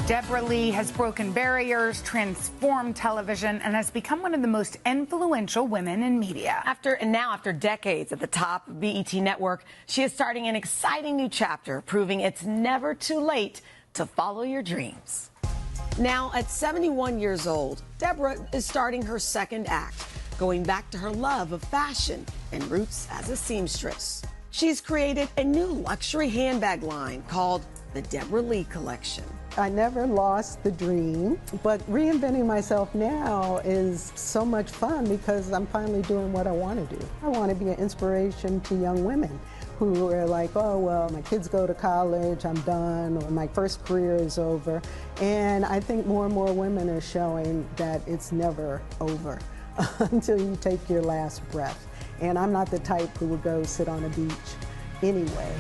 Debra Lee has broken barriers, transformed television, and has become one of the most influential women in media. After decades at the top of BET Network, she is starting an exciting new chapter, proving it's never too late to follow your dreams. Now, at 71 years old, Debra is starting her second act, going back to her love of fashion and roots as a seamstress. She's created a new luxury handbag line called the Debra Lee Collection. I never lost the dream, but reinventing myself now is so much fun because I'm finally doing what I want to do. I want to be an inspiration to young women who are like, oh, well, my kids go to college, I'm done, or my first career is over. And I think more and more women are showing that it's never over until you take your last breath. And I'm not the type who would go sit on a beach anyway.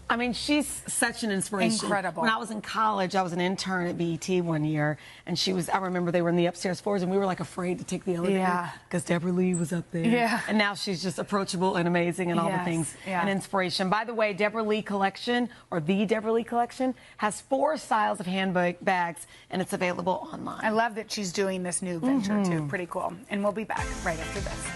I mean, she's such an inspiration. Incredible. When I was in college, I was an intern at BET one year, and I remember they were in the upstairs floors, and we were like afraid to take the elevator because Debra Lee was up there. Yeah. And now she's just approachable and amazing and all the things and inspiration. By the way, Debra Lee Collection, or the Debra Lee Collection, has 4 styles of handbags, and it's available online. I love that she's doing this new venture, too. Pretty cool. And we'll be back right after this.